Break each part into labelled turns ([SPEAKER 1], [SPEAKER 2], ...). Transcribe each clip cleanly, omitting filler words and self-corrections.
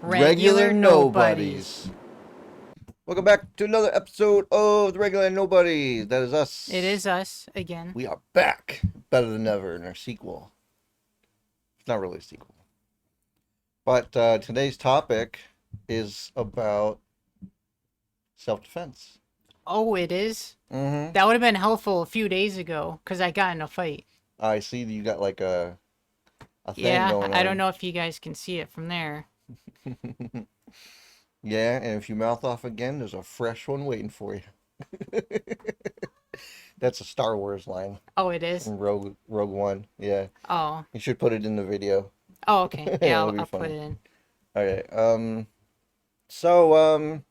[SPEAKER 1] Regular Nobodies. Welcome back to another episode of the Regular Nobodies. That is
[SPEAKER 2] It
[SPEAKER 1] us.
[SPEAKER 2] is us again.
[SPEAKER 1] We are back, better than ever in our sequel. It's not really a sequel, but today's topic is about self-defense.
[SPEAKER 2] Oh, it is?
[SPEAKER 1] Mm-hmm.
[SPEAKER 2] That would have been helpful a few days ago because I got in a fight.
[SPEAKER 1] I see that you got like a thing
[SPEAKER 2] Yeah,
[SPEAKER 1] going
[SPEAKER 2] I don't
[SPEAKER 1] on.
[SPEAKER 2] know if you guys can see it from there.
[SPEAKER 1] Yeah, and if you mouth off again, there's a fresh one waiting for you. That's a Star Wars line
[SPEAKER 2] Oh, it is?
[SPEAKER 1] from Rogue One. Yeah,
[SPEAKER 2] Oh.
[SPEAKER 1] you should put it in the video.
[SPEAKER 2] Oh, okay. Yeah,
[SPEAKER 1] It'll
[SPEAKER 2] I'll,
[SPEAKER 1] be
[SPEAKER 2] I'll put
[SPEAKER 1] funny.
[SPEAKER 2] it in.
[SPEAKER 1] Okay. So,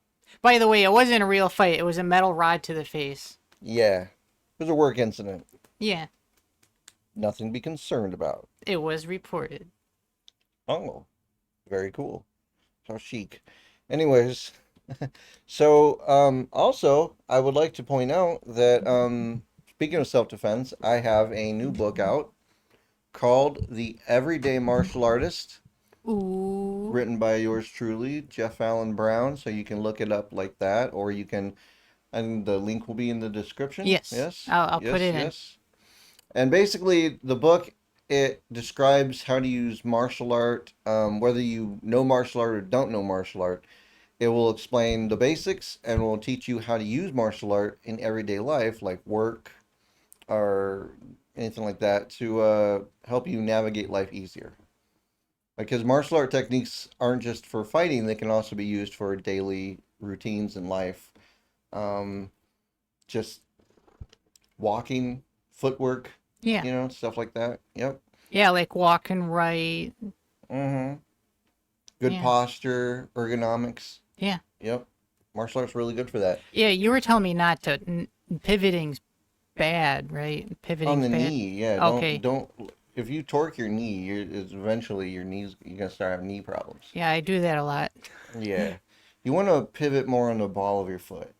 [SPEAKER 2] By the way, it wasn't a real fight. It was a metal rod to the face.
[SPEAKER 1] yeah. It was a work incident.
[SPEAKER 2] Yeah,
[SPEAKER 1] Nothing to be concerned about.
[SPEAKER 2] it was reported.
[SPEAKER 1] Oh, very cool. How chic. Anyways, so, also, I would like to point out that, speaking of self-defense, I have a new book out called The Everyday Martial Artist,
[SPEAKER 2] Ooh.
[SPEAKER 1] written by yours truly, Jeff Allen Brown. So you can look it up like that, or you can, and the link will be in the description.
[SPEAKER 2] Yes,
[SPEAKER 1] Yes,
[SPEAKER 2] I'll put
[SPEAKER 1] yes,
[SPEAKER 2] it in.
[SPEAKER 1] yes. And basically, the book it describes how to use martial art, whether you know martial art or don't know martial art. It will explain the basics and will teach you how to use martial art in everyday life, like work or anything like that, to help you navigate life easier. Because martial art techniques aren't just for fighting; they can also be used for daily routines in life. Um, just walking, footwork,
[SPEAKER 2] Yeah.
[SPEAKER 1] stuff like that. Yep.
[SPEAKER 2] Yeah, like walking right.
[SPEAKER 1] Mm-hmm. Good
[SPEAKER 2] Yeah.
[SPEAKER 1] posture, ergonomics.
[SPEAKER 2] Yeah.
[SPEAKER 1] Yep. Martial arts really good for that.
[SPEAKER 2] Yeah, you were telling me not to. Pivoting's bad, right?
[SPEAKER 1] On
[SPEAKER 2] Pivoting's
[SPEAKER 1] the
[SPEAKER 2] bad.
[SPEAKER 1] knee, yeah. Don't
[SPEAKER 2] Okay.
[SPEAKER 1] don't. If you torque your knee, it's eventually your knees you're gonna start having knee problems.
[SPEAKER 2] Yeah, I do that a lot.
[SPEAKER 1] Yeah. You want to pivot more on the ball of your foot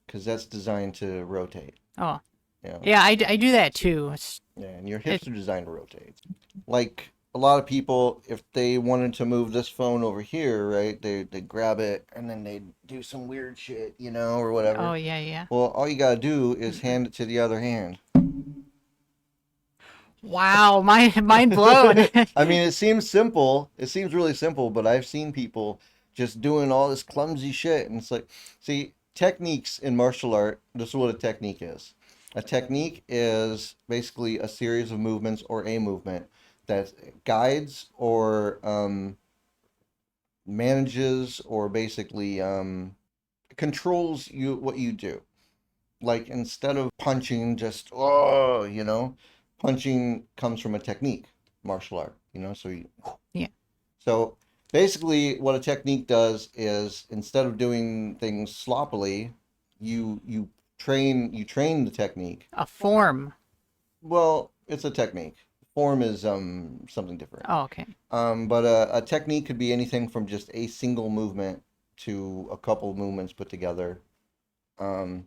[SPEAKER 1] because that's designed to rotate.
[SPEAKER 2] Oh,
[SPEAKER 1] Yeah.
[SPEAKER 2] yeah, I do that too.
[SPEAKER 1] Yeah, and your
[SPEAKER 2] It,
[SPEAKER 1] hips are designed to rotate. Like a lot of people, if they wanted to move this phone over here, right, they grab it and then they do some weird shit, or
[SPEAKER 2] oh,
[SPEAKER 1] whatever.
[SPEAKER 2] yeah, yeah.
[SPEAKER 1] Well, all you gotta do is hand it to the other hand.
[SPEAKER 2] Wow, mind blown.
[SPEAKER 1] I mean, it seems simple. It seems really simple, but I've seen people just doing all this clumsy shit, and it's like, see, techniques in martial art. This is what a technique is. A technique is basically a series of movements or a movement that guides or manages or basically controls you what you do. Like instead of punching, just punching comes from a technique, martial art.
[SPEAKER 2] Yeah.
[SPEAKER 1] So basically, what a technique does is instead of doing things sloppily, you train the technique.
[SPEAKER 2] A form.
[SPEAKER 1] Well, it's a technique. Form is something different.
[SPEAKER 2] Oh, okay.
[SPEAKER 1] But a technique could be anything from just a single movement to a couple movements put together. Um,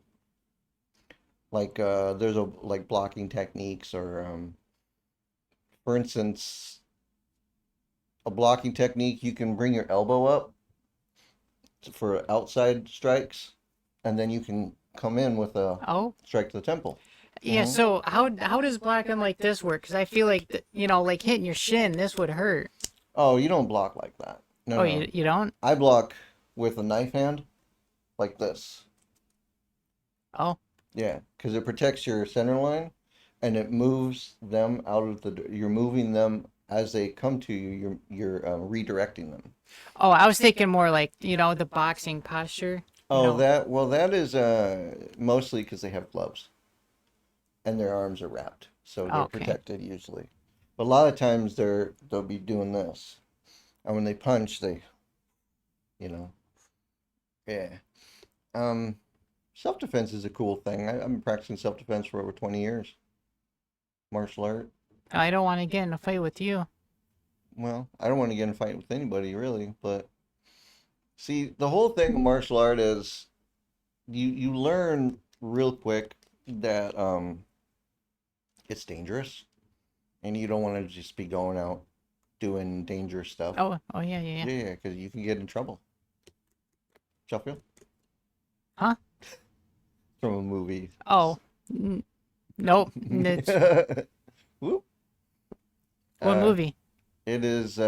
[SPEAKER 1] like there's a like blocking techniques or for instance, a blocking technique you can bring your elbow up for outside strikes, and then you can come in with a
[SPEAKER 2] Oh,
[SPEAKER 1] strike to the temple.
[SPEAKER 2] yeah.
[SPEAKER 1] Hmm.
[SPEAKER 2] So how does blocking like this work? Because I feel like like hitting your shin, this would hurt.
[SPEAKER 1] Oh, you don't block like that. No,
[SPEAKER 2] Oh,
[SPEAKER 1] no.
[SPEAKER 2] you don't?
[SPEAKER 1] I block with a knife hand like this.
[SPEAKER 2] Oh,
[SPEAKER 1] Yeah, because it protects your center line and it moves them out of you're moving them as they come to you. You're redirecting them.
[SPEAKER 2] oh. I was thinking more like the boxing posture. You
[SPEAKER 1] Oh,
[SPEAKER 2] know.
[SPEAKER 1] that is mostly because they have gloves and their arms are wrapped, so they're
[SPEAKER 2] Okay.
[SPEAKER 1] protected usually. But a lot of times they'll be doing this, and when they punch, you know, yeah. Um, Self-defense is a cool thing. I've been practicing self-defense for over 20 years. Martial art.
[SPEAKER 2] I don't want to get in a fight with you.
[SPEAKER 1] Well, I don't want to get in a fight with anybody really, but see, the whole thing of martial art is you learn real quick that it's dangerous and you don't want to just be going out doing dangerous stuff.
[SPEAKER 2] Oh yeah, yeah, yeah.
[SPEAKER 1] Yeah, because you can get in trouble. Sheffield
[SPEAKER 2] Huh?
[SPEAKER 1] from a movie.
[SPEAKER 2] Oh, n- nope. It's
[SPEAKER 1] Whoop.
[SPEAKER 2] what
[SPEAKER 1] Uh,
[SPEAKER 2] movie?
[SPEAKER 1] it is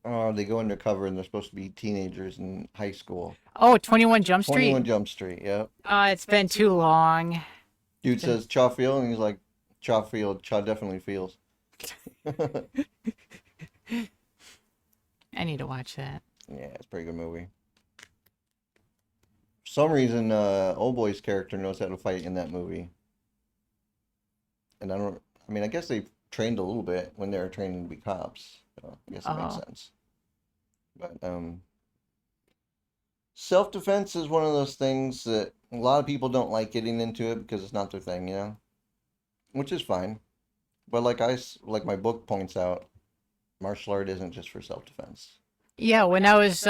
[SPEAKER 1] oh, they go undercover and they're supposed to be teenagers in high school.
[SPEAKER 2] Oh, 21 Jump
[SPEAKER 1] 21
[SPEAKER 2] Street.
[SPEAKER 1] Jump Street, yep.
[SPEAKER 2] It's been too long. It's
[SPEAKER 1] Dude
[SPEAKER 2] been.
[SPEAKER 1] says Chaw Field and he's like, Chaw Field, Chaw definitely feels.
[SPEAKER 2] I need to watch that.
[SPEAKER 1] Yeah, it's a pretty good movie. For some reason, Old Boy's character knows how to fight in that movie. And I mean, I guess they trained a little bit when they were training to be cops. So I guess it makes
[SPEAKER 2] Oh,
[SPEAKER 1] sense. But self-defense is one of those things that a lot of people don't like getting into it because it's not their thing, you know? Which is fine. But like my book points out, martial art isn't just for self-defense.
[SPEAKER 2] yeah. When I was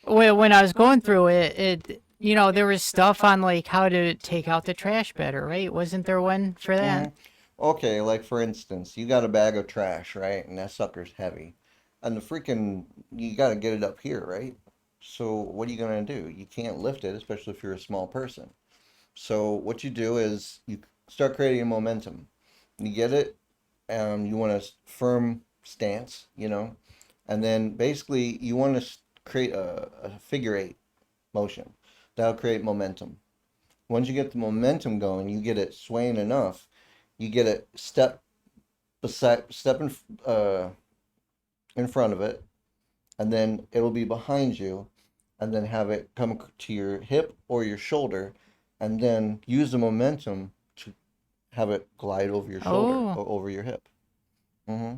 [SPEAKER 2] when I was going through it, there was stuff on like how to take out the trash better, right? Wasn't there one for
[SPEAKER 1] hmm
[SPEAKER 2] that?
[SPEAKER 1] Okay, like for instance, you got a bag of trash, right? And that sucker's heavy. And you got to get it up here, right? So what are you going to do? You can't lift it, especially if you're a small person. So what you do is you start creating momentum. You get it, you want a firm stance, and then basically you want to create a figure eight motion. That'll create momentum. Once you get the momentum going, you get it swaying enough, you get it step in front of it, and then it'll be behind you, and then have it come to your hip or your shoulder, and then use the momentum to have it glide over your shoulder
[SPEAKER 2] Oh,
[SPEAKER 1] or over your hip. hmm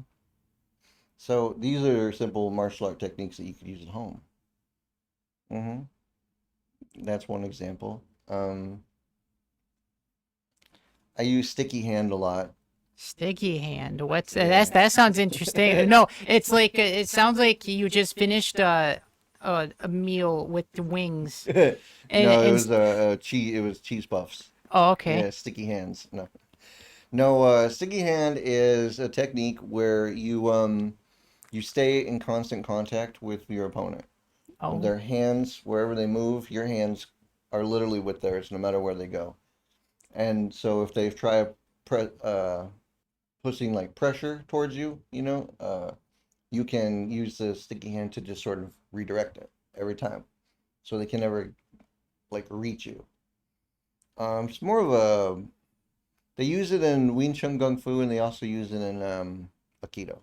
[SPEAKER 1] So these are simple martial art techniques that you could use at home. hmm That's one example. I use sticky hand a lot.
[SPEAKER 2] sticky hand. What's
[SPEAKER 1] Yeah.
[SPEAKER 2] that sounds interesting. No, it's like it sounds like you just finished a meal with the wings and
[SPEAKER 1] No, it
[SPEAKER 2] and
[SPEAKER 1] was a cheese. It was cheese puffs.
[SPEAKER 2] oh, okay.
[SPEAKER 1] Yeah, sticky hands. No, no. Sticky hand is a technique where you stay in constant contact with your opponent.
[SPEAKER 2] Oh,
[SPEAKER 1] Their hands, wherever they move, your hands are literally with theirs, no matter where they go. And so if they try pushing like pressure towards you, you can use the sticky hand to just sort of redirect it every time, so they can never like reach you. It's more of a they use it in Wing Chun Kung Fu, and they also use it in Aikido.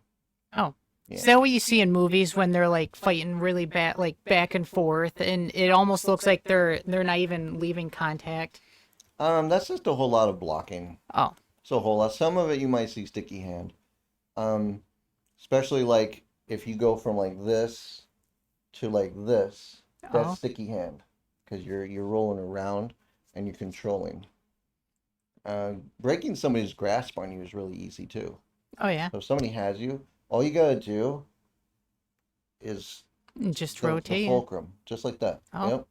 [SPEAKER 2] oh. Is
[SPEAKER 1] Yeah.
[SPEAKER 2] that what you see in movies when they're like fighting really bad, like back and forth, and it almost looks like they're not even leaving contact?
[SPEAKER 1] That's just a whole lot of blocking.
[SPEAKER 2] Oh,
[SPEAKER 1] So a whole lot. Some of it you might see sticky hand. Um, Especially like if you go from like this to like this, that's
[SPEAKER 2] oh,
[SPEAKER 1] sticky hand because you're rolling around and you're controlling. Breaking somebody's grasp on you is really easy too.
[SPEAKER 2] oh yeah.
[SPEAKER 1] So if somebody has you, all you gotta do is
[SPEAKER 2] Just
[SPEAKER 1] the
[SPEAKER 2] rotate it.
[SPEAKER 1] fulcrum, just like that.
[SPEAKER 2] Oh,
[SPEAKER 1] Yep.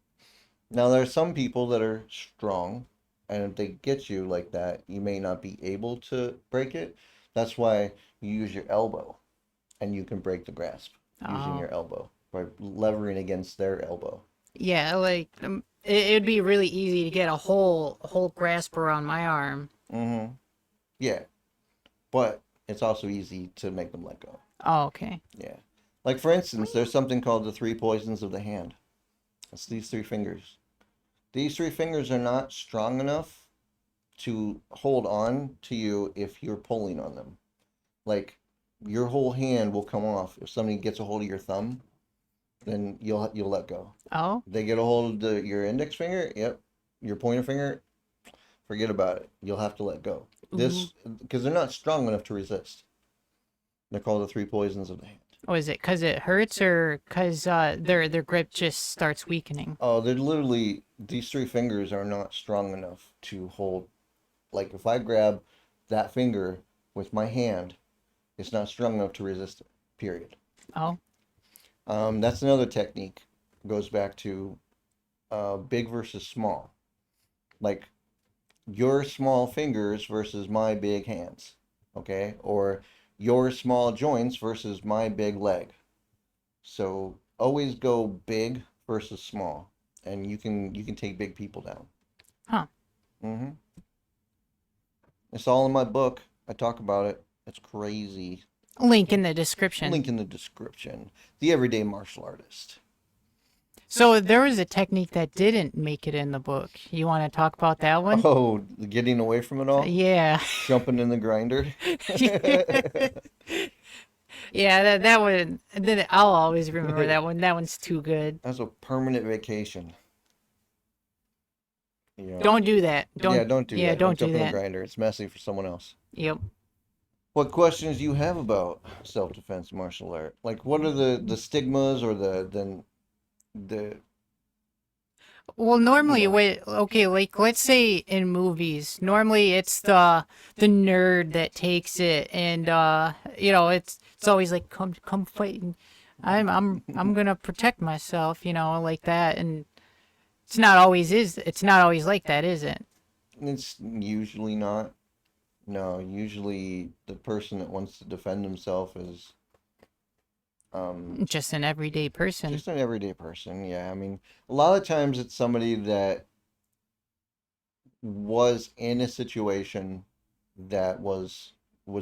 [SPEAKER 1] Now there are some people that are strong, and if they get you like that, you may not be able to break it. That's why you use your elbow, and you can break the grasp using
[SPEAKER 2] oh.
[SPEAKER 1] your elbow by levering against their elbow.
[SPEAKER 2] Yeah, like it'd be really easy to get a whole grasp around my arm.
[SPEAKER 1] Mm-hmm. Yeah, but it's also easy to make them let go.
[SPEAKER 2] Oh, okay.
[SPEAKER 1] Yeah. Like for instance, there's something called the three poisons of the hand. It's these three fingers. These three fingers are not strong enough to hold on to you if you're pulling on them. Like your whole hand will come off if somebody gets a hold of your thumb, then you'll let go.
[SPEAKER 2] Oh,
[SPEAKER 1] They get a hold of your index finger, yep, your pointer finger, forget about it. You'll have to let go.
[SPEAKER 2] ooh.
[SPEAKER 1] This because they're not strong enough to resist. They're called the three poisons of the hand.
[SPEAKER 2] Oh, is it 'cause it hurts or 'cause their grip just starts weakening?
[SPEAKER 1] Oh, they're literally these three fingers are not strong enough to hold. Like if I grab that finger with my hand, it's not strong enough to resist it. Period.
[SPEAKER 2] Oh,
[SPEAKER 1] That's another technique. Goes back to big versus small. Like your small fingers versus my big hands, okay? Or your small joints versus my big leg. So always go big versus small, and you can take big people down.
[SPEAKER 2] Huh.
[SPEAKER 1] Hmm. It's all in my book. I talk about it. It's crazy.
[SPEAKER 2] Link in the description.
[SPEAKER 1] Link in the description. The Everyday Martial Artist.
[SPEAKER 2] So there was a technique that didn't make it in the book. You want to talk about that one?
[SPEAKER 1] Oh, getting away from it all?
[SPEAKER 2] Yeah.
[SPEAKER 1] Jumping in the grinder?
[SPEAKER 2] Yeah, that one. Then I'll always remember that one. That one's too good.
[SPEAKER 1] That's a permanent vacation. Yeah.
[SPEAKER 2] Don't do that.
[SPEAKER 1] Yeah, don't do
[SPEAKER 2] Yeah,
[SPEAKER 1] that. Don't
[SPEAKER 2] don't do
[SPEAKER 1] jump in the
[SPEAKER 2] that.
[SPEAKER 1] grinder. It's messy for someone else.
[SPEAKER 2] Yep.
[SPEAKER 1] What questions do you have about self-defense martial art? Like, what are the stigmas or the
[SPEAKER 2] Well,
[SPEAKER 1] you
[SPEAKER 2] normally,
[SPEAKER 1] know?
[SPEAKER 2] wait, okay, like let's say in movies, normally it's the nerd that takes it, and it's always like come fight, and I'm gonna protect myself, like that, and it's not always like that, is it?
[SPEAKER 1] It's usually not. No, usually the person that wants to defend himself is um
[SPEAKER 2] Just an everyday person.
[SPEAKER 1] just an everyday person. Yeah, I mean, a lot of times it's somebody that was in a situation that was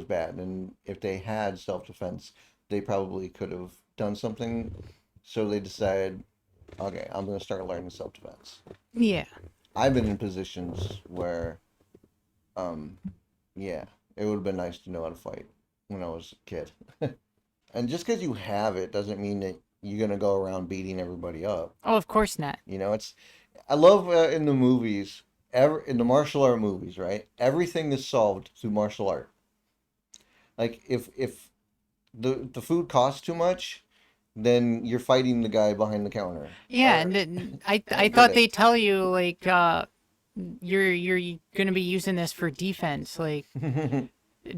[SPEAKER 1] bad, and if they had self-defense, they probably could have done something. So they decided, okay, I'm gonna start learning self-defense.
[SPEAKER 2] Yeah.
[SPEAKER 1] I've been in positions where, um, yeah, it would have been nice to know how to fight when I was a kid. And just because you have it doesn't mean that you're gonna go around beating everybody up.
[SPEAKER 2] Oh, of course not.
[SPEAKER 1] It's I love in the movies, in the martial art movies, right? Everything is solved through martial art. Like if the food costs too much, then you're fighting the guy behind the counter.
[SPEAKER 2] Yeah,
[SPEAKER 1] Or
[SPEAKER 2] and then
[SPEAKER 1] I
[SPEAKER 2] I
[SPEAKER 1] don't get
[SPEAKER 2] thought
[SPEAKER 1] it.
[SPEAKER 2] they tell you like you're gonna be using this for defense, like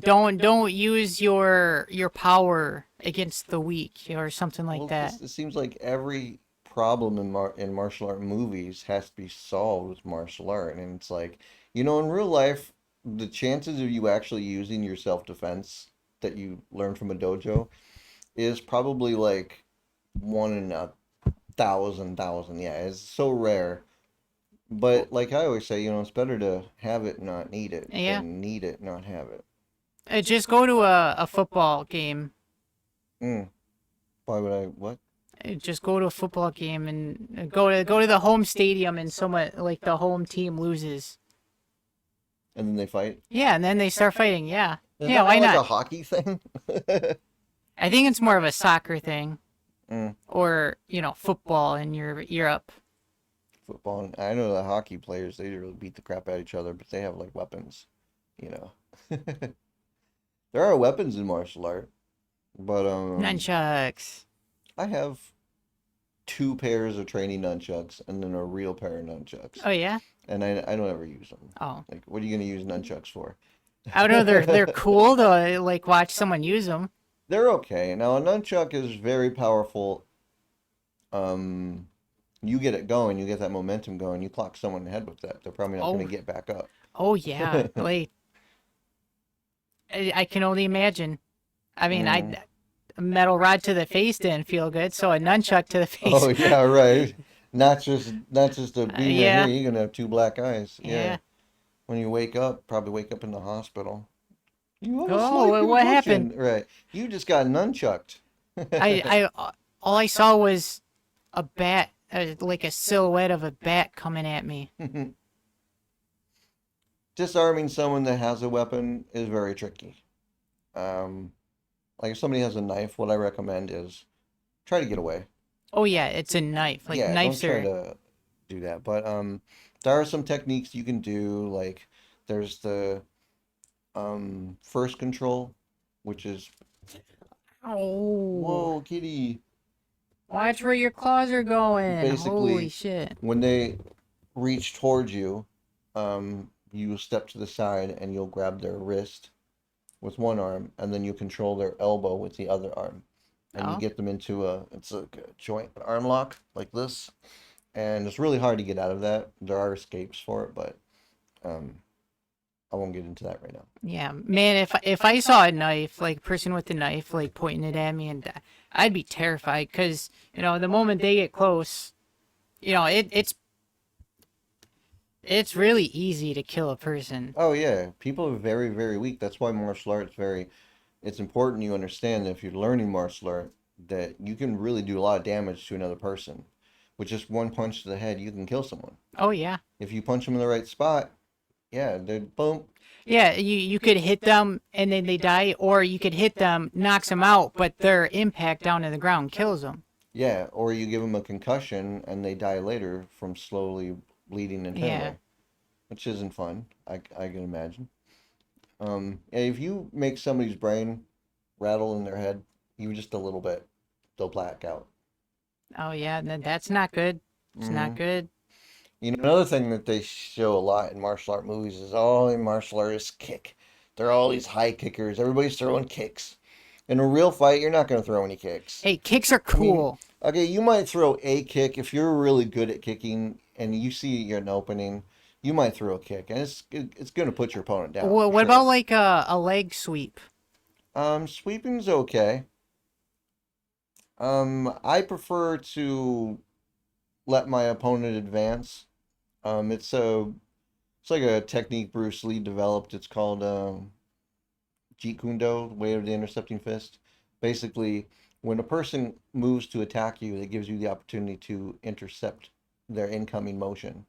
[SPEAKER 2] don't use your power against the weak or something like
[SPEAKER 1] Well,
[SPEAKER 2] that.
[SPEAKER 1] it seems like every problem in martial art movies has to be solved with martial art, and it's like, in real life, the chances of you actually using your self-defense that you learn from a dojo is probably like one in a thousand. Yeah, it's so rare.
[SPEAKER 2] Well,
[SPEAKER 1] But like I always say, it's better to have it, not need it,
[SPEAKER 2] yeah,
[SPEAKER 1] than need it, not have it.
[SPEAKER 2] just go to a football game.
[SPEAKER 1] Mm. Why would I? What?
[SPEAKER 2] Just go to a football game and go to the home stadium and someone like the home team loses.
[SPEAKER 1] And then they fight?
[SPEAKER 2] Yeah, and then they start fighting. Yeah,
[SPEAKER 1] Is
[SPEAKER 2] yeah,
[SPEAKER 1] that
[SPEAKER 2] why
[SPEAKER 1] not like a
[SPEAKER 2] not?
[SPEAKER 1] hockey thing?
[SPEAKER 2] I think it's more of a soccer thing
[SPEAKER 1] Mm.
[SPEAKER 2] or football in Europe.
[SPEAKER 1] Football. I know the hockey players, they really beat the crap out of each other, but they have like weapons, you know. There are weapons in martial art, but
[SPEAKER 2] Nunchucks.
[SPEAKER 1] I have two pairs of training nunchucks and then a real pair of nunchucks,
[SPEAKER 2] Oh yeah.
[SPEAKER 1] and I don't ever use them.
[SPEAKER 2] Oh,
[SPEAKER 1] Like, what are you gonna use nunchucks for?
[SPEAKER 2] I don't know. They're cool to like watch someone use them.
[SPEAKER 1] They're okay. Now a nunchuck is very powerful. Um, you get it going, you get that momentum going, you clock someone in the head with that. They're probably not gonna
[SPEAKER 2] Oh,
[SPEAKER 1] get back up.
[SPEAKER 2] oh yeah. Like I can only imagine. I mean,
[SPEAKER 1] Mm.
[SPEAKER 2] a metal rod to the face didn't feel good, so a nunchuck to the
[SPEAKER 1] Oh
[SPEAKER 2] face.
[SPEAKER 1] yeah, right. Not just a beam right here.
[SPEAKER 2] Yeah,
[SPEAKER 1] You're gonna have two black eyes. Yeah.
[SPEAKER 2] yeah.
[SPEAKER 1] When you wake up, probably wake up in the hospital. You have a
[SPEAKER 2] Oh,
[SPEAKER 1] slight
[SPEAKER 2] what happened?
[SPEAKER 1] concussion. Right. You just got nunchucked.
[SPEAKER 2] All I saw was a bat, like a silhouette of a bat coming at me.
[SPEAKER 1] Disarming someone that has a weapon is very tricky. Um, like if somebody has a knife, what I recommend is try to get away.
[SPEAKER 2] Oh yeah, it's a knife. Like
[SPEAKER 1] Yeah, don't
[SPEAKER 2] knives
[SPEAKER 1] try
[SPEAKER 2] are.
[SPEAKER 1] to do that. But there are some techniques you can do. Like there's the first control, which is
[SPEAKER 2] Oh,
[SPEAKER 1] whoa, kitty.
[SPEAKER 2] watch where your claws are going. Holy
[SPEAKER 1] Basically,
[SPEAKER 2] shit.
[SPEAKER 1] when they reach towards you, you step to the side and you'll grab their wrist with one arm, and then you control their elbow with the other arm, and you
[SPEAKER 2] Oh,
[SPEAKER 1] get them into it's a joint arm lock like this, and it's really hard to get out of that. There are escapes for it, but um, I won't get into that right now.
[SPEAKER 2] Yeah, man, if I saw a knife, like a person with a knife, like pointing it at me, and I'd be terrified because the moment they get close, it's really easy to kill a person.
[SPEAKER 1] Oh yeah, people are very, very weak. That's why martial arts very. It's important you understand that if you're learning martial art, that you can really do a lot of damage to another person. With just one punch to the head, you can kill someone.
[SPEAKER 2] Oh yeah,
[SPEAKER 1] If you punch them in the right spot, yeah, they're boom.
[SPEAKER 2] yeah. You could hit them and then they die, or you could hit them, knocks them out, but their impact down to the ground kills them.
[SPEAKER 1] Yeah, or you give them a concussion and they die later from slowly bleeding
[SPEAKER 2] Yeah.
[SPEAKER 1] internally, which isn't fun. I can imagine. Yeah, if you make somebody's brain rattle in their head, even just a little bit, they'll black out.
[SPEAKER 2] Oh yeah. Then that's not good. It's not
[SPEAKER 1] Hmm.
[SPEAKER 2] good.
[SPEAKER 1] You know, another thing that they show a lot in martial art movies is all the martial artists kick. They're all these high kickers. Everybody's throwing kicks. In a real fight, you're not going to throw any kicks.
[SPEAKER 2] Hey, kicks are
[SPEAKER 1] I mean,
[SPEAKER 2] cool.
[SPEAKER 1] okay, you might throw a kick if you're really good at kicking and you see you're an opening. You might throw a kick, and it's going to put your opponent down for
[SPEAKER 2] What about
[SPEAKER 1] sure.
[SPEAKER 2] like a leg sweep?
[SPEAKER 1] Sweeping's okay. I prefer to let my opponent advance. It's like a technique Bruce Lee developed. It's called Jeet Kune Do, Way of the Intercepting Fist. Basically, when a person moves to attack you, it gives you the opportunity to intercept their incoming motion.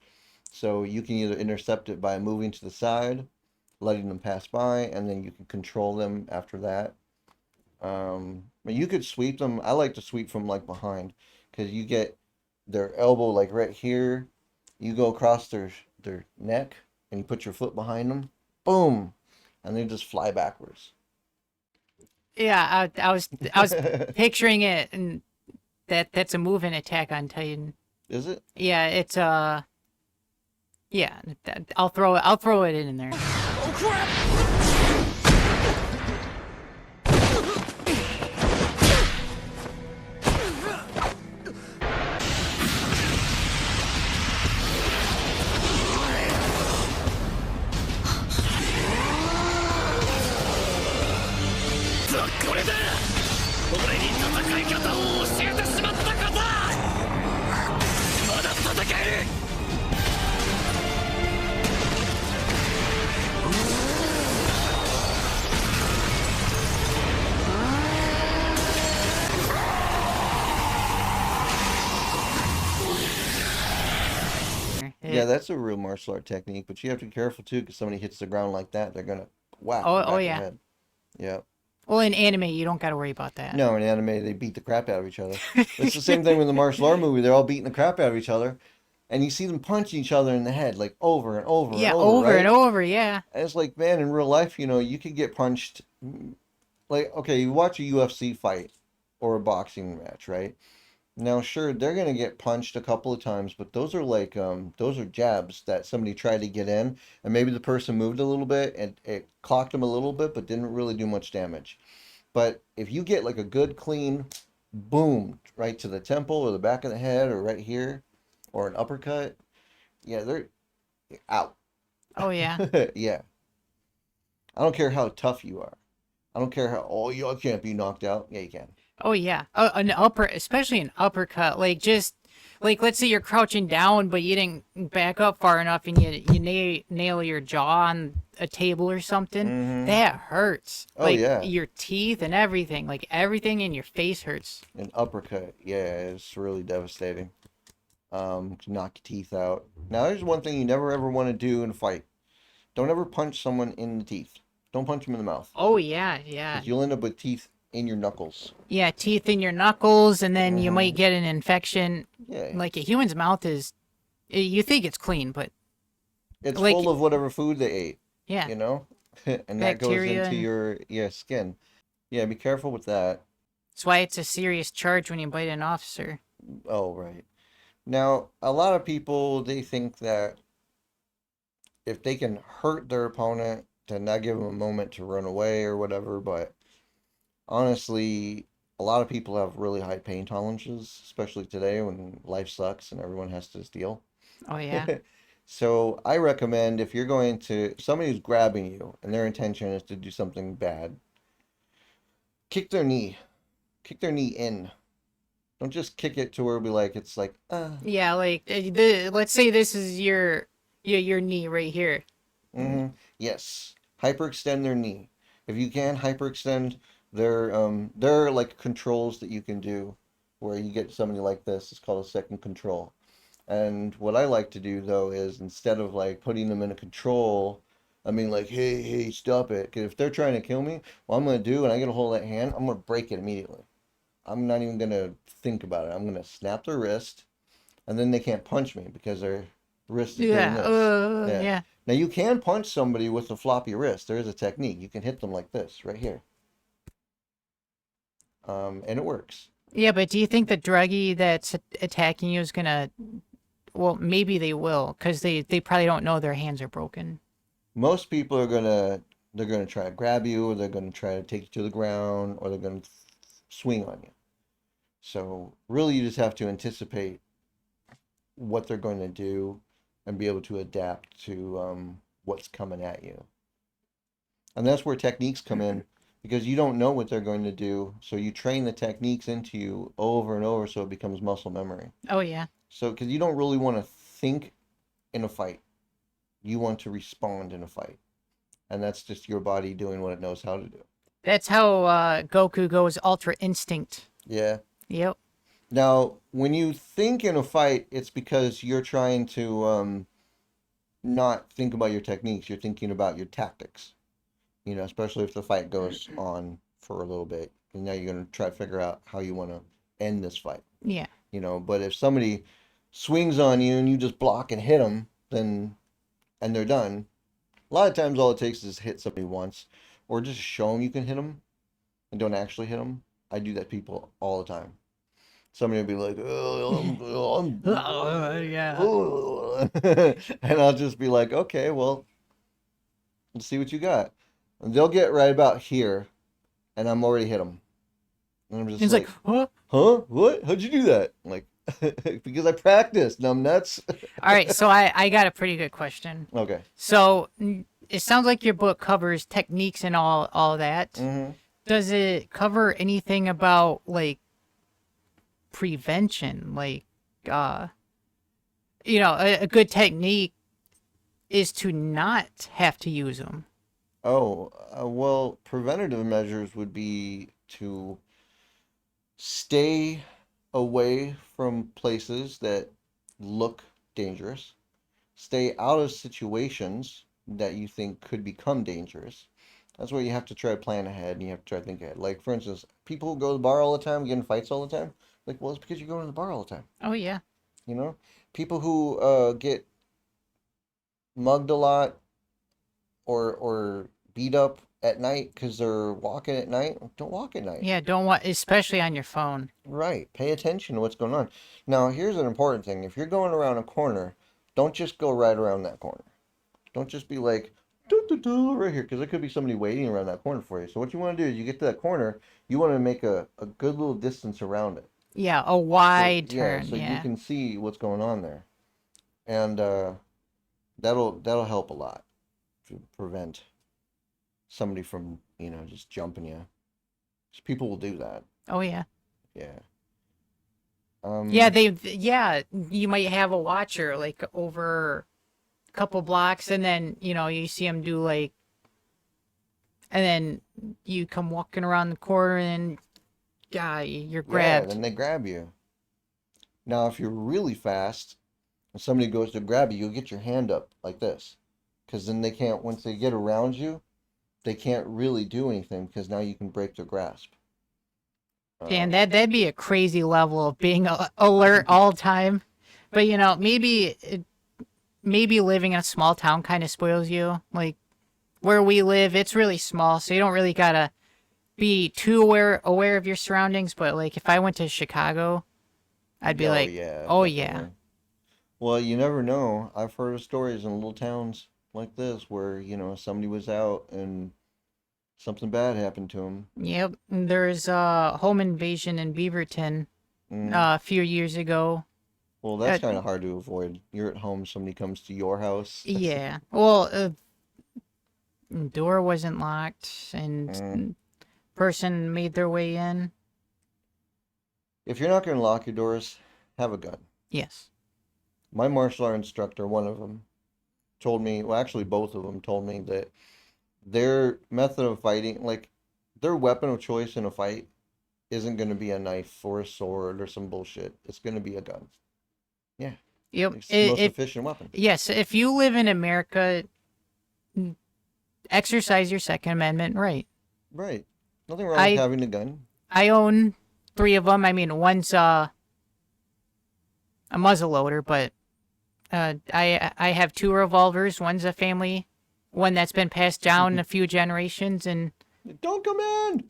[SPEAKER 1] So you can either intercept it by moving to the side, letting them pass by, and then you can control them after that. But you could sweep them. I like to sweep from like behind because you get their elbow like right here. You go across their neck and you put your foot behind them. Boom, and they just fly backwards.
[SPEAKER 2] Yeah, I was picturing it, and that's a move in Attack on Titan.
[SPEAKER 1] Is it?
[SPEAKER 2] Yeah, it's yeah. I'll throw it in there.
[SPEAKER 1] Yeah,
[SPEAKER 2] It,
[SPEAKER 1] that's a real martial art technique, but you have to be careful too because somebody hits the ground like that, they're gonna whack the
[SPEAKER 2] oh
[SPEAKER 1] back of the
[SPEAKER 2] yeah.
[SPEAKER 1] head. Yeah.
[SPEAKER 2] Well, in anime, you don't got to worry about that.
[SPEAKER 1] No, in anime they beat the crap out of each other. It's the same thing with the martial art movie. They're all beating the crap out of each other, and you see them punching each other in the head like over and over and
[SPEAKER 2] Yeah,
[SPEAKER 1] over,
[SPEAKER 2] over and
[SPEAKER 1] right?
[SPEAKER 2] over. Yeah.
[SPEAKER 1] And it's like, man, in real life, you could get punched. Like, okay, you watch a UFC fight or a boxing match, right? Now, sure, they're gonna get punched a couple of times, but those are jabs that somebody tried to get in, and maybe the person moved a little bit and it clocked them a little bit, but didn't really do much damage. But if you get like a good clean boom right to the temple or the back of the head or right here, or an uppercut, yeah, they're out.
[SPEAKER 2] Oh yeah.
[SPEAKER 1] Yeah, I don't care how tough you are. I don't care how, oh, you can't be knocked out. Yeah, you can.
[SPEAKER 2] Oh yeah. Especially an uppercut. Like just like let's say you're crouching down, but you didn't back up far enough, and you nail your jaw on a table or something.
[SPEAKER 1] Mm-hmm.
[SPEAKER 2] That hurts.
[SPEAKER 1] Oh
[SPEAKER 2] Like
[SPEAKER 1] yeah.
[SPEAKER 2] your teeth and everything. Like everything in your face hurts.
[SPEAKER 1] An uppercut, yeah, it's really devastating. To knock your teeth out. Now, there's one thing you never ever want to do in a fight. Don't ever punch someone in the teeth. Don't punch them in the mouth,
[SPEAKER 2] Oh yeah, yeah.
[SPEAKER 1] because you'll end up with teeth in your knuckles.
[SPEAKER 2] Yeah, teeth in your knuckles, and then you
[SPEAKER 1] Mm-hmm.
[SPEAKER 2] might get an infection.
[SPEAKER 1] Yeah,
[SPEAKER 2] Like a human's mouth is, you think it's clean, but
[SPEAKER 1] it's full
[SPEAKER 2] like,
[SPEAKER 1] of whatever food they ate,
[SPEAKER 2] yeah,
[SPEAKER 1] you know, and that goes
[SPEAKER 2] bacteria,
[SPEAKER 1] into
[SPEAKER 2] and
[SPEAKER 1] your skin. Yeah, be careful with that.
[SPEAKER 2] that's why it's a serious charge when you bite an officer.
[SPEAKER 1] Oh, right. Now, a lot of people they think that if they can hurt their opponent, to not give them a moment to run away or whatever, but honestly, a lot of people have really high pain tolerances, especially today when life sucks and everyone has to steal.
[SPEAKER 2] Oh yeah,
[SPEAKER 1] So I recommend if you're going to somebody who's grabbing you and their intention is to do something bad, kick their knee. Kick their knee in. Don't just kick it to where it'll be like it's like
[SPEAKER 2] Yeah, like let's say this is your knee right here.
[SPEAKER 1] mm-hmm. Yes. Hyperextend their knee. If you can hyperextend there are like controls that you can do where you get somebody like this. It's called a second control. And what I like to do though is instead of like putting them in a control, I mean like, hey, hey, stop it. 'Cause if they're trying to kill me, what I'm gonna do and I get a hold of that hand, I'm gonna break it immediately. I'm not even gonna think about it. I'm gonna snap their wrist, and then they can't punch me because their wrist is doing
[SPEAKER 2] Yeah.
[SPEAKER 1] this. Yeah.
[SPEAKER 2] Yeah.
[SPEAKER 1] Now you can punch somebody with a floppy wrist. There is a technique. You can hit them like this right here, and it works.
[SPEAKER 2] Yeah, but do you think the druggie that's attacking you is gonna? Well, maybe they will, because they probably don't know their hands are broken.
[SPEAKER 1] Most people are they're gonna try to grab you, or they're gonna try to take you to the ground, or they're gonna swing on you. So really, you just have to anticipate what they're going to do and be able to adapt to what's coming at you. And that's where techniques come in because you don't know what they're going to do. So you train the techniques into you over and over so it becomes muscle memory.
[SPEAKER 2] Oh yeah.
[SPEAKER 1] So, because you don't really want to think in a fight, you want to respond in a fight. And that's just your body doing what it knows how to do.
[SPEAKER 2] That's how Goku goes Ultra Instinct.
[SPEAKER 1] Yeah.
[SPEAKER 2] Yep.
[SPEAKER 1] Now, when you think in a fight, it's because you're trying to not think about your techniques. You're thinking about your tactics. You know, especially if the fight goes on for a little bit. And now you're going to try to figure out how you want to end this fight.
[SPEAKER 2] Yeah.
[SPEAKER 1] You know, but if somebody swings on you and you just block and hit them, then, and they're done. A lot of times all it takes is hit somebody once or just show them you can hit them and don't actually hit them. I do that to people all the time. Somebody will be like, oh,
[SPEAKER 2] Yeah.
[SPEAKER 1] oh. And I'll just be like, okay, well, let's see what you got. And they'll get right about here, and I'm already hit them. And I'm just
[SPEAKER 2] He's like, huh?
[SPEAKER 1] huh? What? How'd you do that? I'm like, because I practiced, numbnuts.
[SPEAKER 2] All right, so I got a pretty good question.
[SPEAKER 1] Okay.
[SPEAKER 2] So it sounds like your book covers techniques and all that.
[SPEAKER 1] Mm-hmm.
[SPEAKER 2] Does it cover anything about like prevention? Like, a good technique is to not have to use them.
[SPEAKER 1] Oh, well, preventative measures would be to stay away from places that look dangerous, stay out of situations that you think could become dangerous. That's where you have to try to plan ahead and you have to try to think ahead. Like, for instance, people who go to the bar all the time, get in fights all the time. Like, well, it's because you're going to the bar all the time.
[SPEAKER 2] Oh yeah.
[SPEAKER 1] You know? People who get mugged a lot or beat up at night because they're walking at night, don't walk at night.
[SPEAKER 2] Yeah, don't want, especially on your phone.
[SPEAKER 1] Right. Pay attention to what's going on. Now, here's an important thing. If you're going around a corner, don't just go right around that corner. Don't just be like, doo, doo, doo, right here, because there could be somebody waiting around that corner for you. So what you want to do is you get to that corner, you want to make a good little distance around it.
[SPEAKER 2] Yeah, a wide
[SPEAKER 1] Yeah,
[SPEAKER 2] turn.
[SPEAKER 1] so you
[SPEAKER 2] Yeah.
[SPEAKER 1] can see what's going on there. And that'll help a lot to prevent somebody from, just jumping you. 'Cause people will do that.
[SPEAKER 2] Oh yeah.
[SPEAKER 1] Yeah.
[SPEAKER 2] Yeah, you might have a watcher like over a couple blocks, and then you see them do like, and then you come walking around the corner, and you're
[SPEAKER 1] Yeah,
[SPEAKER 2] grabbed.
[SPEAKER 1] then they grab you. Now, if you're really fast and somebody goes to grab you, you'll get your hand up like this. Because then they can't, once they get around you, they can't really do anything because now you can break their grasp.
[SPEAKER 2] And that'd be a crazy level of being alert all the time. But maybe living in a small town kind of spoils you. Like where we live, it's really small, so you don't really gotta be too aware of your surroundings. But like if I went to Chicago, I'd be
[SPEAKER 1] Oh,
[SPEAKER 2] like,
[SPEAKER 1] yeah,
[SPEAKER 2] oh yeah,
[SPEAKER 1] definitely. Well, you never know. I've heard of stories in little towns like this where, somebody was out and something bad happened to them.
[SPEAKER 2] yep. There's a home invasion in Beaverton
[SPEAKER 1] Mm,
[SPEAKER 2] a few years ago,
[SPEAKER 1] Well, that's
[SPEAKER 2] Uh,
[SPEAKER 1] kind of hard to avoid. You're at home, somebody comes to your house.
[SPEAKER 2] yeah. Well, door wasn't locked, and
[SPEAKER 1] Mm.
[SPEAKER 2] person made their way in.
[SPEAKER 1] If you're not going to lock your doors, have a gun.
[SPEAKER 2] Yes.
[SPEAKER 1] My martial art instructor, one of them, told me, well, actually, both of them told me that their method of fighting, like their weapon of choice in a fight, isn't going to be a knife or a sword or some bullshit. It's going to be a gun. Yeah,
[SPEAKER 2] Yep.
[SPEAKER 1] it's the most efficient weapon.
[SPEAKER 2] Yes, if you live in America, exercise your Second Amendment right.
[SPEAKER 1] Right. Nothing wrong with
[SPEAKER 2] I
[SPEAKER 1] having a gun.
[SPEAKER 2] I own three of them. I mean, one's a muzzle loader, but I have two revolvers. One's a family one that's been passed down a few generations, and
[SPEAKER 1] Don't come in.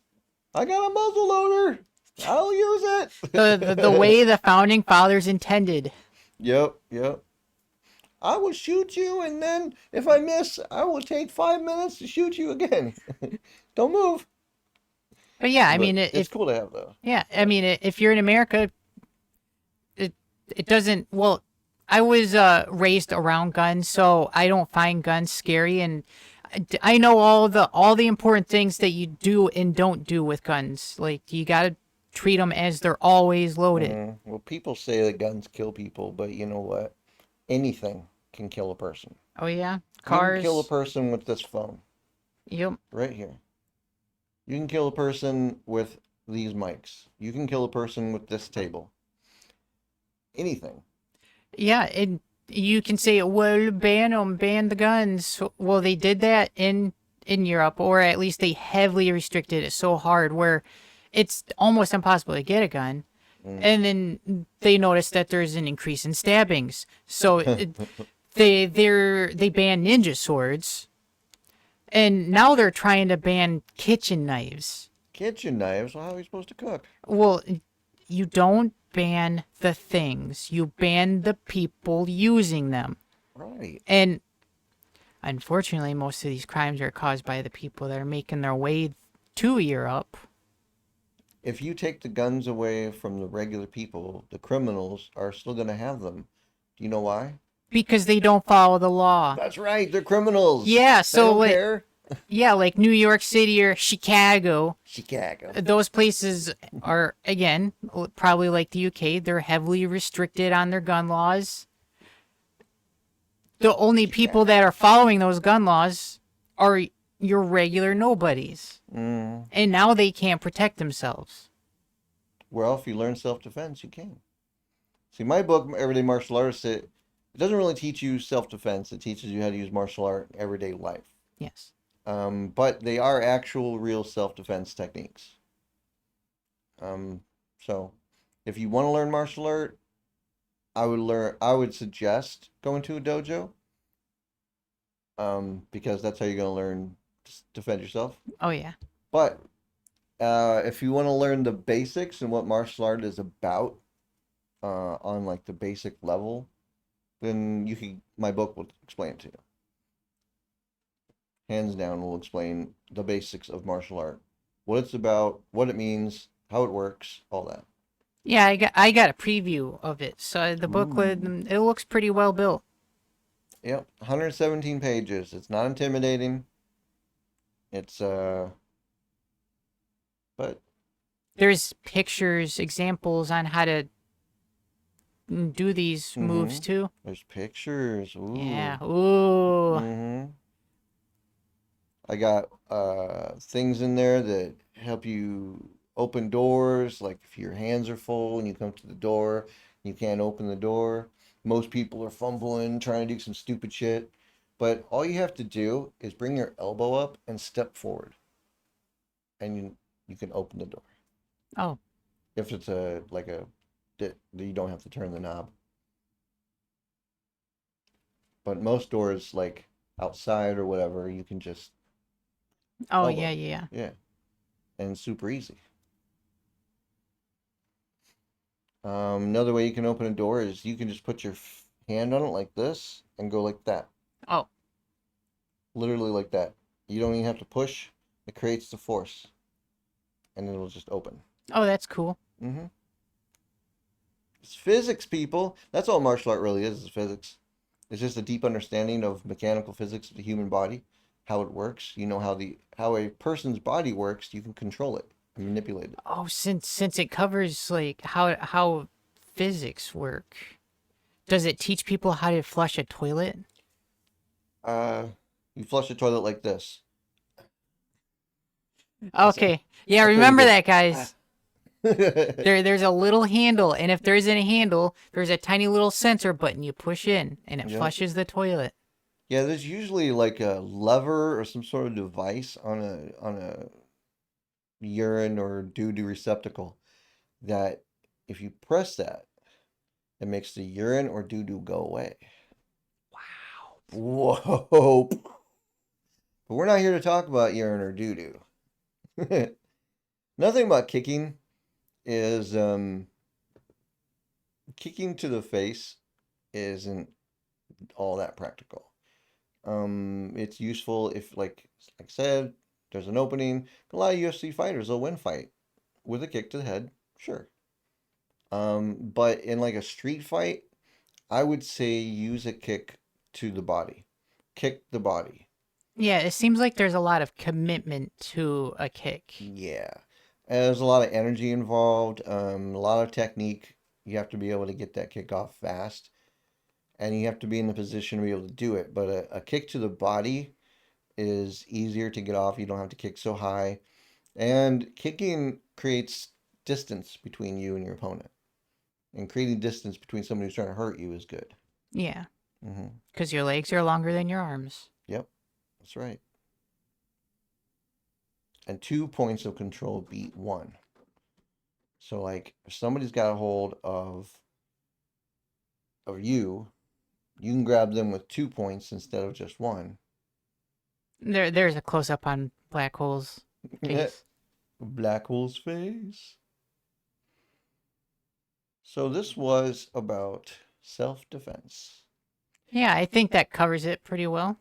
[SPEAKER 1] I got a muzzle loader. I'll use
[SPEAKER 2] the
[SPEAKER 1] it.
[SPEAKER 2] way the founding fathers intended.
[SPEAKER 1] Yep, yep. I will shoot you, and then if I miss, I will take 5 minutes to shoot you again. Don't move.
[SPEAKER 2] But yeah, I
[SPEAKER 1] But
[SPEAKER 2] mean,
[SPEAKER 1] it's cool to have, though.
[SPEAKER 2] yeah, I mean, if you're in America, it it doesn't. Well, I was raised around guns, so I don't find guns scary, and I know all the important things that you do and don't do with guns. Like you gotta treat them as they're always loaded.
[SPEAKER 1] Well, people say that guns kill people, but you know what? Anything can kill a person.
[SPEAKER 2] Oh yeah,
[SPEAKER 1] You can kill a
[SPEAKER 2] cars.
[SPEAKER 1] person with this phone
[SPEAKER 2] Yep.
[SPEAKER 1] right here. You can kill a person with these mics. You can kill a person with this table. Anything.
[SPEAKER 2] Yeah, and you can say, well, ban them, ban the guns. Well, they did that in Europe, or at least they heavily restricted it so hard where it's almost impossible to get a gun.
[SPEAKER 1] Mm.
[SPEAKER 2] And then they noticed that there's an increase in stabbings, so they banned ninja swords, and now they're trying to ban kitchen knives.
[SPEAKER 1] Kitchen knives. Well, how are you supposed to cook?
[SPEAKER 2] Well, you don't ban the things, you ban the people using them.
[SPEAKER 1] Right.
[SPEAKER 2] And unfortunately, most of these crimes are caused by the people that are making their way to Europe.
[SPEAKER 1] If you take the guns away from the regular people, the criminals are still going to have them. Do you know why?
[SPEAKER 2] Because they don't follow the law.
[SPEAKER 1] That's right. They're criminals.
[SPEAKER 2] Yeah,
[SPEAKER 1] They
[SPEAKER 2] so
[SPEAKER 1] don't
[SPEAKER 2] like
[SPEAKER 1] care.
[SPEAKER 2] yeah, like New York City or Chicago,
[SPEAKER 1] Chicago.
[SPEAKER 2] those places are again probably like the UK, they're heavily restricted on their gun laws. The only people that are following those gun laws are your regular nobodies.
[SPEAKER 1] Mm.
[SPEAKER 2] And now they can't protect themselves.
[SPEAKER 1] Well, if you learn self-defense, you can. See, my book, Everyday Martial Artist, it doesn't really teach you self-defense. It teaches you how to use martial art in everyday life.
[SPEAKER 2] Yes.
[SPEAKER 1] But they are actual, real self-defense techniques. So if you want to learn martial art, I would suggest going to a dojo. Because that's how you're going to learn to defend yourself.
[SPEAKER 2] Oh yeah.
[SPEAKER 1] But if you want to learn the basics and what martial art is about, on like the basic level, then my book will explain it to you. Hands down, will explain the basics of martial art, what it's about, what it means, how it works, all that.
[SPEAKER 2] Yeah, I got a preview of it. So the booklet, it looks pretty well built.
[SPEAKER 1] Yep, 117 pages. It's not intimidating. It's but
[SPEAKER 2] There's pictures, examples on how to do these moves too.
[SPEAKER 1] there's pictures. Ooh.
[SPEAKER 2] Yeah. Ooh.
[SPEAKER 1] Mm-hmm. I got things in there that help you open doors. Like if your hands are full and you come to the door, you can't open the door. Most people are fumbling, trying to do some stupid shit. But all you have to do is bring your elbow up and step forward, and you can open the door.
[SPEAKER 2] Oh.
[SPEAKER 1] If it's you don't have to turn the knob. But most doors, like outside or whatever, you can just
[SPEAKER 2] Oh
[SPEAKER 1] elbow.
[SPEAKER 2] yeah.
[SPEAKER 1] Yeah, and super easy. Another way you can open a door is you can just put your hand on it like this and go like that.
[SPEAKER 2] Oh.
[SPEAKER 1] Literally like that. You don't even have to push. It creates the force, and it'll just open.
[SPEAKER 2] Oh, that's cool.
[SPEAKER 1] Mm-hmm. It's physics, people. That's all martial art really is physics. It's just a deep understanding of mechanical physics of the human body, how it works. You know how a person's body works. You can control it and manipulate it.
[SPEAKER 2] Oh, since it covers like how physics work, does it teach people how to flush a toilet?
[SPEAKER 1] Uh, you flush the toilet like this. That's
[SPEAKER 2] Okay. Yeah,
[SPEAKER 1] that's how you
[SPEAKER 2] remember
[SPEAKER 1] do
[SPEAKER 2] that,
[SPEAKER 1] it.
[SPEAKER 2] guys. There's a little handle, and if there isn't a handle, there's a tiny little sensor button you push in, and it
[SPEAKER 1] Yep.
[SPEAKER 2] flushes the toilet.
[SPEAKER 1] Yeah, there's usually like a lever or some sort of device on a urine or doo-doo receptacle that if you press that, it makes the urine or doo-doo go away.
[SPEAKER 2] Wow.
[SPEAKER 1] Whoa. But we're not here to talk about urine or doo-doo. Nothing about kicking is kicking to the face isn't all that practical. It's useful if like I said, there's an opening. A lot of UFC fighters will win fight with a kick to the head, sure. But in like a street fight, I would say use a kick to the body. Kick the body.
[SPEAKER 2] Yeah, it seems like there's a lot of commitment to a kick.
[SPEAKER 1] Yeah. And there's a lot of energy involved, a lot of technique. You have to be able to get that kick off fast, and you have to be in the position to be able to do it. But a kick to the body is easier to get off. You don't have to kick so high. And kicking creates distance between you and your opponent. And creating distance between somebody who's trying to hurt you is good.
[SPEAKER 2] Yeah,
[SPEAKER 1] Hmm.
[SPEAKER 2] because your legs are longer than your arms.
[SPEAKER 1] Yep, that's right. And 2 points of control beat one. So like if somebody's got a hold of you, you can grab them with 2 points instead of just one.
[SPEAKER 2] There's a close up on Black Hole's face.
[SPEAKER 1] Black hole's face. So this was about self-defense.
[SPEAKER 2] Yeah, I think that covers it pretty well.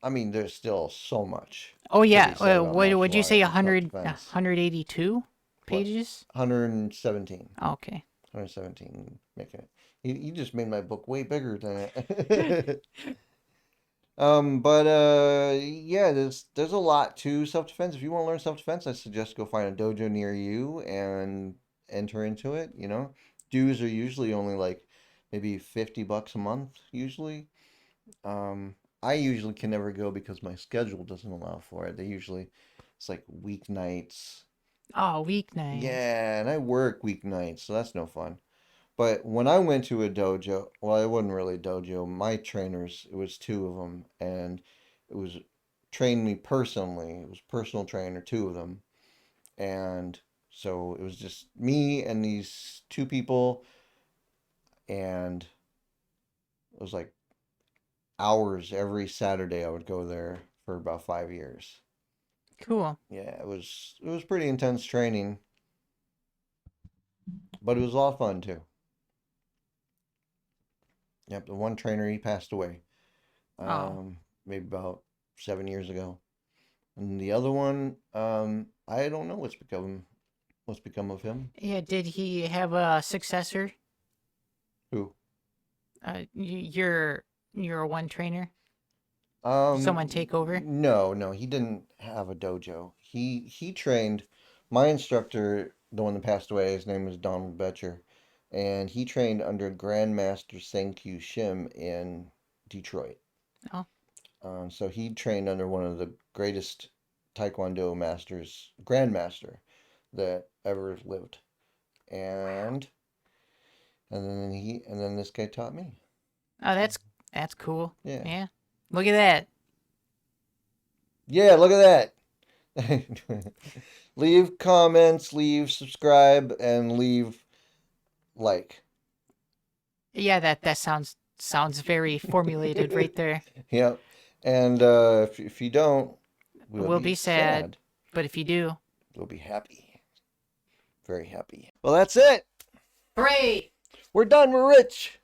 [SPEAKER 1] I mean, there's still so much
[SPEAKER 2] Oh
[SPEAKER 1] to
[SPEAKER 2] yeah,
[SPEAKER 1] be said about
[SPEAKER 2] what would
[SPEAKER 1] martial
[SPEAKER 2] you say?
[SPEAKER 1] arts and
[SPEAKER 2] 100,
[SPEAKER 1] self-defense.
[SPEAKER 2] 182
[SPEAKER 1] What?
[SPEAKER 2] pages?
[SPEAKER 1] 117.
[SPEAKER 2] Okay.
[SPEAKER 1] 117. Making it. You just made my book way bigger than it. But yeah, there's a lot to self-defense. If you want to learn self-defense, I suggest go find a dojo near you and enter into it, you know. Dues are usually only like maybe $50 a month usually. I usually can never go because my schedule doesn't allow for it. It's like weeknights.
[SPEAKER 2] Oh, weeknights.
[SPEAKER 1] Yeah, and I work weeknights, so that's no fun. But when I went to a dojo, well, it wasn't really a dojo. My trainers, it was two of them, and it was trained me personally. It was personal trainer, two of them, and so it was just me and these two people, and it was like hours every Saturday. I would go there for about 5 years.
[SPEAKER 2] Cool.
[SPEAKER 1] Yeah, it was pretty intense training, but it was a lot of fun too. Yep, the one trainer he passed away,
[SPEAKER 2] Oh,
[SPEAKER 1] maybe about 7 years ago. And the other one, I don't know what's become of him.
[SPEAKER 2] yeah. Did he have a successor?
[SPEAKER 1] Who?
[SPEAKER 2] You're a one trainer.
[SPEAKER 1] Um,
[SPEAKER 2] Someone take over.
[SPEAKER 1] no, no, he didn't have a dojo. He trained my instructor, the one that passed away. His name was Donald Betcher, and he trained under Grandmaster Senkyu Shim in Detroit.
[SPEAKER 2] Oh,
[SPEAKER 1] So he trained under one of the greatest Taekwondo masters, grandmaster that ever lived,
[SPEAKER 2] wow.
[SPEAKER 1] and and then this guy taught me.
[SPEAKER 2] Oh, that's cool.
[SPEAKER 1] Yeah,
[SPEAKER 2] Yeah. Look at that.
[SPEAKER 1] yeah. Look at that. Leave comments, leave subscribe, and leave like.
[SPEAKER 2] Yeah, that sounds very formulated right there.
[SPEAKER 1] Yep. And if you don't, we'll
[SPEAKER 2] We'll
[SPEAKER 1] be
[SPEAKER 2] be sad,
[SPEAKER 1] sad.
[SPEAKER 2] but if you do,
[SPEAKER 1] We'll be happy. Very happy. Well, that's it.
[SPEAKER 2] hooray!
[SPEAKER 1] We're done. We're rich.